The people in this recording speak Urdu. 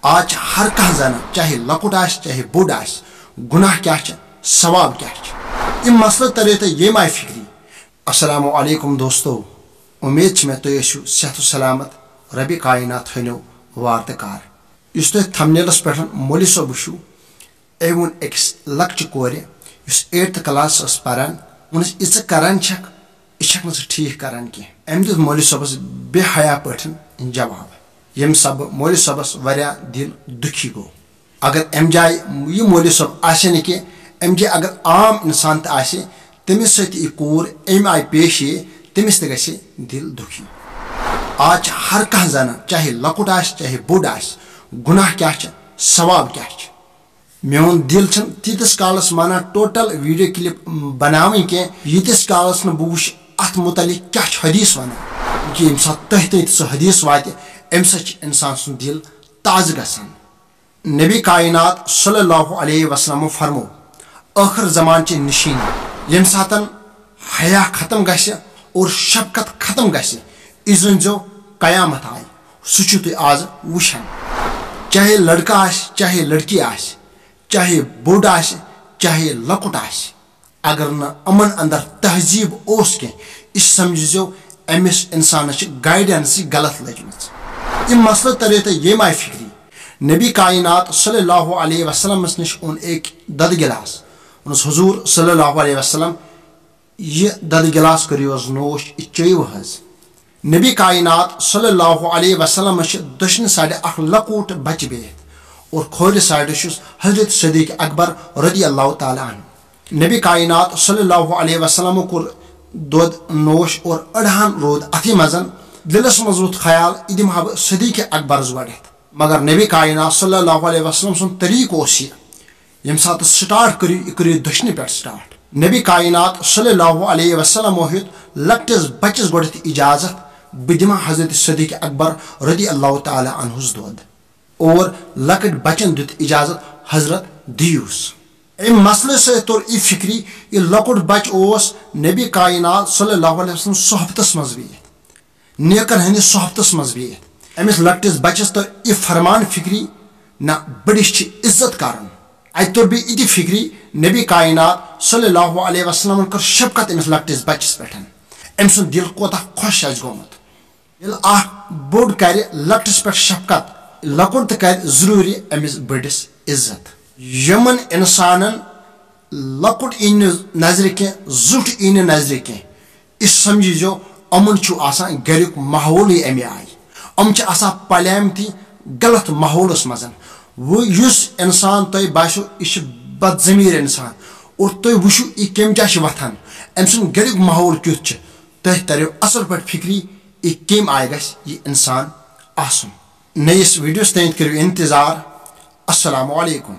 آج ہر کھانا زن چاہے لکٹ چاہے بوڑ گناہ کیا ثواب کیا یہ مسئلہ ترے تو یہ مائے فکری. السلام علیکم دوستو، امید میں تھی صحت و سلامت. ربی کائنات تھنو وار تو کار. اس تھی تھمنیلس پہ مولوی صٲب وچھو أمۍ ووٚن أکِس لۄکچہِ کورِ یُس 8th کلاس پران ووٚنُس یہِ ژٕ کران چھکھ یہِ چھکھ نہٕ ژٕ ٹھیٖک کران کینٛہہ. أمۍ دیُت مولوی صٲبس بے حیا پٲٹھۍ جواب ییٚمہِ سببہٕ مولوی صٲبس واریاہ دل دُکھی گوٚو. اگر أمۍ جایہِ یہِ مولوی صٲب آسہِ نہٕ کینٛہہ، أمۍ جایہِ اگر عام انسان تہِ آسہِ تٔمِس سۭتۍ یہِ کوٗر أمۍ آیہِ پیش یی تٔمِس تہِ گژھِ دل دُکھی. آج ہر کھانا زن چاہے لکٹ چاہے بوڑ گناہ کیا ثواب کیا. میون دل تیتس کالس مانان ٹوٹل ویڈیو کلپ بناوٕنۍ کینٛہہ ییٖتِس کالس نہٕ بہٕ وٕچھِ اتھ متعلق کیا حدیث ونان کہ ییٚمہِ ساتہٕ تٔتھۍ سُہ حدیث واتہِ امہِ سۭتۍ چھُ انسان سُنٛد دل تازٕ گژھان. نبی کائنات صلی اللہ علیہ وسلم فرمو ٲخر زمان چہِ نشانی ییٚمہِ ساتہٕ حیا ختم گژھِ اور شفقت ختم گژھِ یہِ زٲنۍزیو قیامت آیہِ. سُہ چھُو تُہۍ آز وٕچھان. چاہے لڑکہ آسہِ چاہے لڑکی آسہِ چاہے بوڑ آسہِ چاہے لۄکُٹ آسہِ اگر نہٕ یِمن اندر تہذیٖب اوس کینٛہہ یہِ سمجھزیو أمِس انسانس چھِ گایڈنسٕے غلط لٔجمٕژ. یہِ مسلہٕ ترے تو ییٚمہِ آیہِ فکری. نبی کائنات صلی اللہ علیہ وسلم نش اوٚن أکۍ دۄدٕ گِلاس. ووٚنُس حضوٗر صلی اللہ علیہ وسلم یہِ دۄدٕ گِلاس کٔرِو حظ نوش یہِ چیٚیِو حظ. نبی کائنات صلی اللہ علیہ وسلم چھِ دٔچھنہِ سایڈٕ اکھ لۄکُٹ بچہِ بِہِتھ اور کھورِ سایڈٕ چھُس حضرت صدیق اکبر رضی اللہ تعالیٰ عنہ. نبی کائنات صلی اللہ علیہ وسلم کوٚر دۄد نوش اور أڑہان روٗد اَتھٕے منٛز. دِلس منٛز ووت خیال یہِ دِمہٕ ہا بہٕ صدیق اکبرس گۄڈنٮ۪تھ. مگر نبی کائنات صلی اللہ علیہ وسلم سُنٛد طریٖقہٕ اوس یہِ ییٚمہِ ساتہٕ سٹارٹ کٔرِو یہِ کٔرِو دٔچھنہِ پٮ۪ٹھ سٹارٹ. نبی کائنات صلی اللہ علیہ وسلمو ہیوٚت لۄکٹِس بچس گۄڈنٮ۪تھ اجازت بہٕ دِمہٕ حضرت صدیق اکبر رضی اللہ تعالیٰ عنہُس دۄد اور لۄکٕٹۍ بچن دیُت اجازت حضرت دِیوٗس. امہِ مسلہٕ سۭتۍ توٚر یہِ فکری یہِ لۄکُٹ بچہِ اوس نبی کائنات صلی اللہ علیہ وسلم صحبتس منٛز بِہِتھ نیکن ہٕنٛدِس صحبتس منٛز بِہِتھ. أمِس لۄکٹِس بچس توٚر یہِ فرمان فکری نہ بٔڑِس چھِ عزت کرُن. اتہِ توٚر بیٚیہِ یہِ تہِ فکری نبی کائنات صلی اللہ علیہ وسلمن کٔر شفقت أمِس لۄکٹِس بچس پٮ۪ٹھ. أمۍ سُنٛد دل کوتاہ خۄش آسہِ گوٚمُت. ییٚلہِ اکھ بوٚڑ کرِ لۄکٹِس پٮ۪ٹھ شفقت لۄکُٹ تہِ کرِ ضروٗری أمِس بٔڑِس عزت. یِمن انسانن لۄکُٹ یی نہٕ نظرِ کینٛہہ زُٹھ یی نہٕ نظرِ کینٛہہ یہِ سمجھزیو یِمن چھُ آسان گریُک ماحولٕے امہِ آیہِ. یِم چھِ آسان پلیمٕتۍ غلط ماحولس منٛز. وۄنۍ یُس انسان تۄہہِ باسیو یہِ چھُ بد ضمیٖر انسان اور تُہۍ وٕچھِو یہِ کمہِ جایہِ چھِ وۄتھان أمۍ سُنٛد گریُک ماحول کیُتھ چھُ تۄہہِ تریو اصل پٲٹھۍ فکری یہِ کمہِ آیہِ گژھِ یہِ انسان آسُن. نٔیِس ویٖڈیوس تانۍ کٔرِو انتظار. السلام علیکم.